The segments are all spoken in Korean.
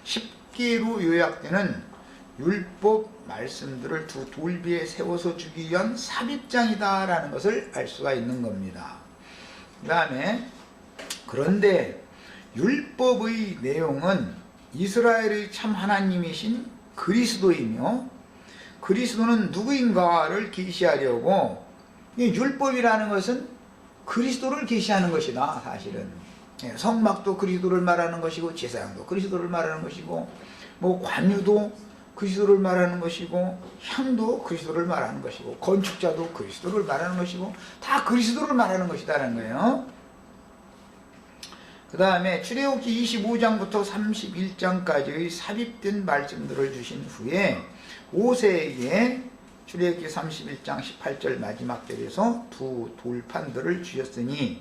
10개로 요약되는 율법 말씀들을 두 돌비에 세워서 주기 위한 삽입장이다 라는 것을 알 수가 있는 겁니다. 그 다음에 그런데 율법의 내용은 이스라엘의 참 하나님이신 그리스도이며 그리스도는 누구인가를 계시하려고, 율법이라는 것은 그리스도를 계시하는 것이다. 사실은 성막도 그리스도를 말하는 것이고, 제사장도 그리스도를 말하는 것이고, 뭐 관유도 그리스도를 말하는 것이고, 향도 그리스도를 말하는 것이고, 건축자도 그리스도를 말하는 것이고, 다 그리스도를 말하는 것이다라는 거예요. 그 다음에 출애굽기 25장부터 31장까지의 삽입된 말씀들을 주신 후에 모세에게 출애굽기 31장 18절 마지막 절에서 두 돌판들을 주셨으니,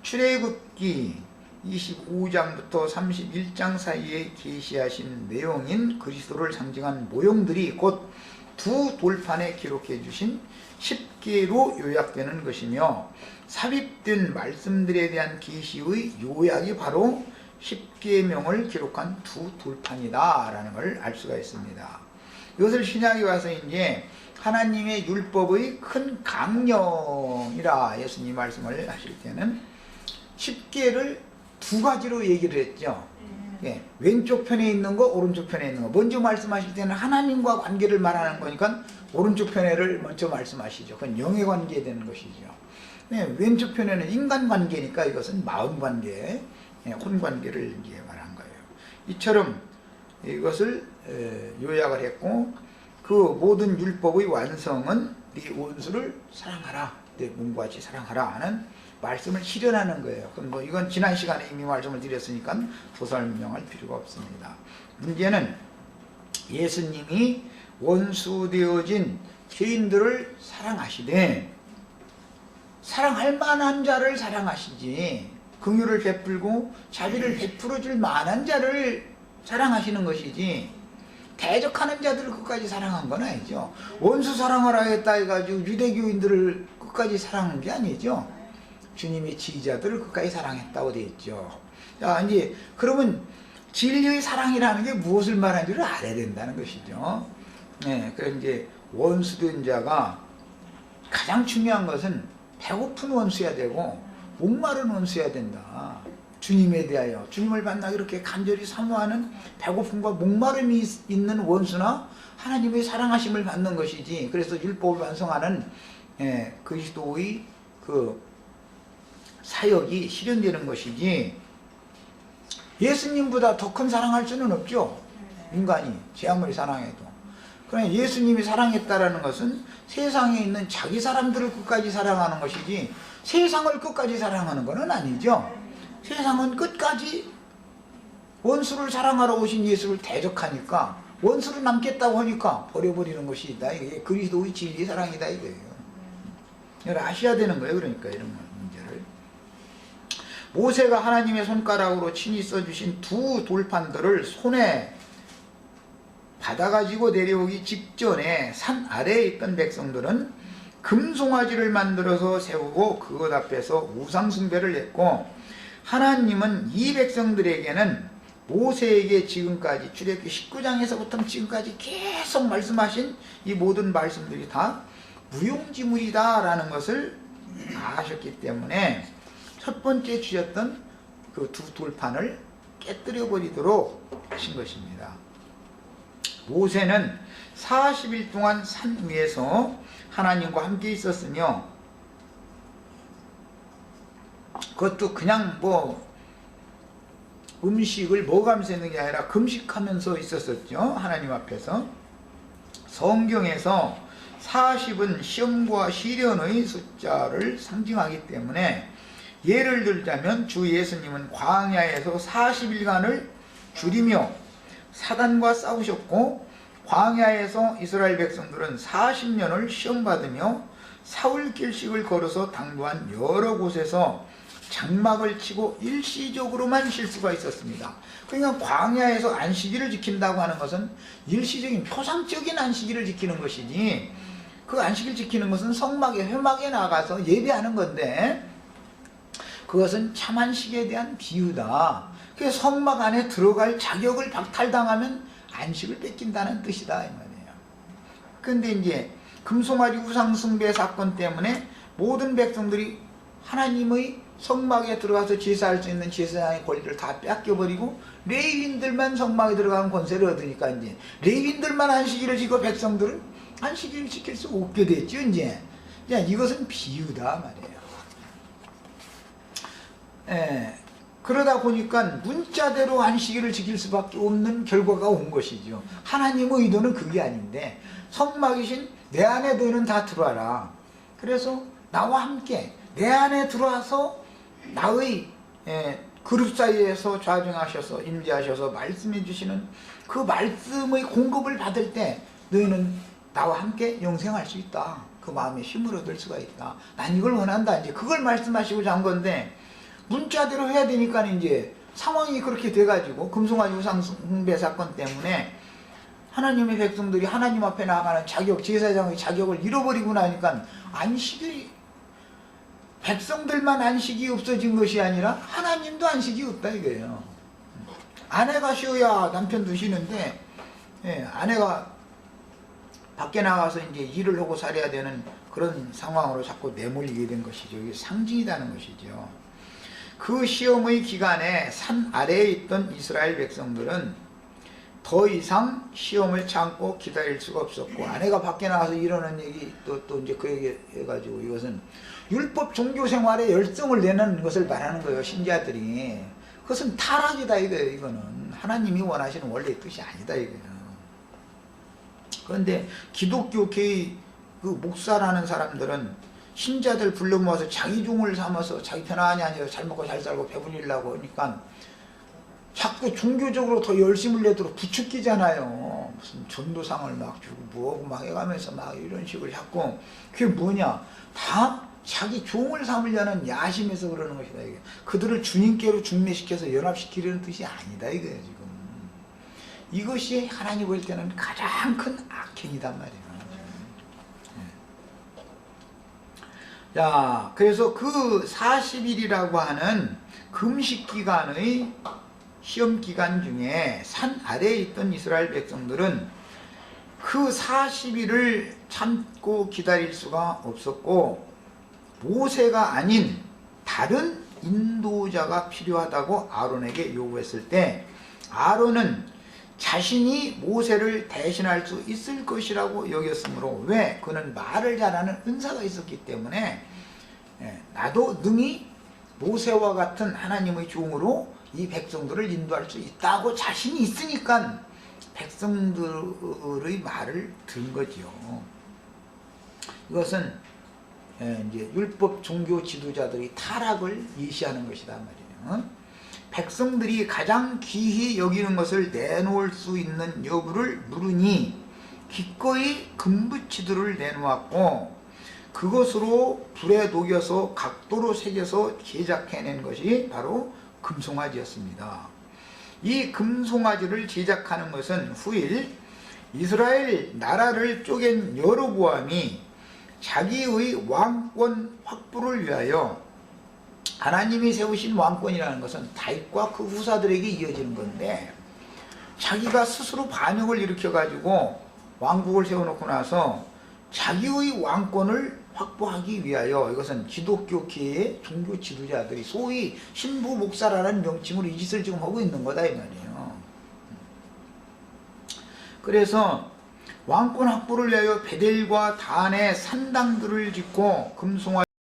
출애굽기 25장부터 31장 사이에 계시하신 내용인 그리스도를 상징한 모형들이 곧 두 돌판에 기록해 주신 10개로 요약되는 것이며, 삽입된 말씀들에 대한 계시의 요약이 바로 10계명을 기록한 두 돌판이다 라는 걸 알 수가 있습니다. 이것을 신약에 와서 이제 하나님의 율법의 큰 강령이라 예수님 말씀을 하실 때는 10개를 두 가지로 얘기를 했죠. 왼쪽 편에 있는 거, 오른쪽 편에 있는 거. 먼저 말씀하실 때는 하나님과 관계를 말하는 거니까 오른쪽 편에를 먼저 말씀하시죠. 그건 영의 관계에 되는 것이죠. 왼쪽 편에는 인간 관계니까 이것은 마음 관계, 혼 관계를 이제 말한 거예요. 이처럼 이것을 요약을 했고, 그 모든 율법의 완성은 네 원수를 사랑하라, 내 몸과 같이 사랑하라 하는 말씀을 실현하는 거예요. 그럼 뭐 이건 지난 시간에 이미 말씀을 드렸으니까 더 설명할 필요가 없습니다. 문제는 예수님이 원수되어진 죄인들을 사랑하시되, 사랑할 만한 자를 사랑하시지, 긍휼을 베풀고 자비를 베풀어줄 만한 자를 사랑하시는 것이지, 대적하는 자들을 끝까지 사랑한 건 아니죠. 원수 사랑하라 했다 해가지고 유대교인들을 끝까지 사랑한 게 아니죠. 주님의 지휘자들을 끝까지 사랑했다고 되어 있죠. 자, 이제 그러면 진리의 사랑이라는 게 무엇을 말하는지를 알아야 된다는 것이죠. 그래서 이제 원수된 자가 가장 중요한 것은 배고픈 원수야 되고 목마른 원수야 된다. 주님에 대하여 주님을 만나기 이렇게 간절히 사모하는 배고픔과 목마름이 있는 원수나 하나님의 사랑하심을 받는 것이지, 그래서 율법을 완성하는 그리스도의 그 사역이 실현되는 것이지, 예수님보다 더 큰 사랑할 수는 없죠. 인간이 제 아무리 사랑해도. 그러나 예수님이 사랑했다라는 것은 세상에 있는 자기 사람들을 끝까지 사랑하는 것이지, 세상을 끝까지 사랑하는 것은 아니죠. 세상은 끝까지 원수를 사랑하러 오신 예수를 대적하니까, 원수를 남겠다고 하니까 버려버리는 것이다. 이게 그리스도의 진리 사랑이다 이거예요. 이걸 아셔야 되는 거예요. 그러니까 이런 문제를. 모세가 하나님의 손가락으로 친히 써주신 두 돌판들을 손에 받아가지고 내려오기 직전에 산 아래에 있던 백성들은 금송아지를 만들어서 세우고 그것 앞에서 우상숭배를 했고, 하나님은 이 백성들에게는 모세에게 지금까지 출애굽기 19장에서부터 지금까지 계속 말씀하신 이 모든 말씀들이 다 무용지물이다 라는 것을 아셨기 때문에 첫 번째 주셨던 그 두 돌판을 깨뜨려 버리도록 하신 것입니다. 모세는 40일 동안 산 위에서 하나님과 함께 있었으며, 그것도 그냥 뭐 음식을 먹으면서 있는 게 아니라 금식하면서 있었었죠. 하나님 앞에서. 성경에서 40은 시험과 시련의 숫자를 상징하기 때문에, 예를 들자면 주 예수님은 광야에서 40일간을 줄이며 사단과 싸우셨고, 광야에서 이스라엘 백성들은 40년을 시험받으며 사울길식을 걸어서 당도한 여러 곳에서 장막을 치고 일시적으로만 쉴 수가 있었습니다. 그러니까 광야에서 안식일을 지킨다고 하는 것은 일시적인 표상적인 안식일을 지키는 것이지, 그 안식일 지키는 것은 성막에 회막에 나가서 예배하는 건데, 그것은 참 안식에 대한 비유다. 그 성막 안에 들어갈 자격을 박탈당하면 안식을 뺏긴다는 뜻이다 이 말이에요. 근데 이제 금송아지 우상숭배 사건 때문에 모든 백성들이 하나님의 성막에 들어가서 제사할 수 있는 제사장의 권리를 다 뺏겨버리고 레위인들만 성막에 들어가는 권세를 얻으니까 이제 레위인들만 안식일을 지키고 백성들은 안식일을 지킬 수 없게 됐죠. 이제 이것은 비유다 말이에요. 그러다 보니까 문자대로 안식일을 지킬 수밖에 없는 결과가 온 것이죠. 하나님의 의도는 그게 아닌데 성막이신 내 안에 너희는 다 들어와라. 그래서 나와 함께 내 안에 들어와서 나의 그룹 사이에서 좌정하셔서 임재하셔서 말씀해 주시는 그 말씀의 공급을 받을 때 너희는 나와 함께 영생할 수 있다. 그 마음에 힘을 얻을 수가 있다. 난 이걸 원한다. 이제 그걸 말씀하시고자 한 건데 문자대로 해야 되니까 이제 상황이 그렇게 돼가지고 금송아지 우상숭배 사건 때문에 하나님의 백성들이 하나님 앞에 나아가는 자격, 제사장의 자격을 잃어버리고 나니까 안식이 백성들만 안식이 없어진 것이 아니라 하나님도 안식이 없다 이거예요. 아내가 쉬어야 남편도 쉬는데 아내가 밖에 나가서 이제 일을 하고 살아야 되는 그런 상황으로 자꾸 내몰리게 된 것이죠. 이게 상징이라는 것이죠. 그 시험의 기간에 산 아래에 있던 이스라엘 백성들은 더 이상 시험을 참고 기다릴 수가 없었고, 아내가 밖에 나가서 이러는 얘기 또 이제 그 얘기 해가지고 이것은 율법 종교 생활에 열성을 내는 것을 말하는 거예요. 신자들이. 그것은 타락이다 이거예요. 이거는 하나님이 원하시는 원래의 뜻이 아니다 이거예요. 그런데 기독교계의 그 목사라는 사람들은 신자들 불러 모아서 자기 종을 삼아서 자기 편안히 앉아서 잘 먹고 잘 살고 배불리려고 하니까 자꾸 종교적으로 더 열심을 내도록 부추기잖아요. 무슨 전도상을 막 주고 뭐하고 막 해가면서 막 이런 식으로 자꾸. 그게 뭐냐, 다 자기 종을 삼으려는 야심에서 그러는 것이다 이게. 그들을 주님께로 중매시켜서 연합시키려는 뜻이 아니다 이거예요 지금. 이것이 하나님 볼 때는 가장 큰 악행이단 말이에요. 자, 그래서 그 40일이라고 하는 금식기간의 시험기간 중에 산 아래에 있던 이스라엘 백성들은 그 40일을 참고 기다릴 수가 없었고, 모세가 아닌 다른 인도자가 필요하다고 아론에게 요구했을 때 아론은 자신이 모세를 대신할 수 있을 것이라고 여겼으므로, 왜? 그는 말을 잘하는 은사가 있었기 때문에 나도 능히 모세와 같은 하나님의 종으로 이 백성들을 인도할 수 있다고 자신이 있으니까 백성들의 말을 들은 거지요. 이것은 이제 율법 종교 지도자들이 타락을 예시하는 것이다 말이에요. 백성들이 가장 귀히 여기는 것을 내놓을 수 있는 여부를 물으니 기꺼이 금부치들을 내놓았고, 그것으로 불에 녹여서 각도로 새겨서 제작해낸 것이 바로 금송아지였습니다. 이 금송아지를 제작하는 것은 후일 이스라엘 나라를 쪼갠 여로보암이 자기의 왕권 확보를 위하여, 하나님이 세우신 왕권이라는 것은 다윗과 그 후사들에게 이어지는 건데, 자기가 스스로 반역을 일으켜가지고 왕국을 세워놓고 나서 자기의 왕권을 확보하기 위하여, 이것은 기독교계의 종교 지도자들이 소위 신부 목사라는 명칭으로 이 짓을 지금 하고 있는 거다 이 말이에요. 그래서 왕권 확보를 위하여 베델과 단에 산당들을 짓고 금송아지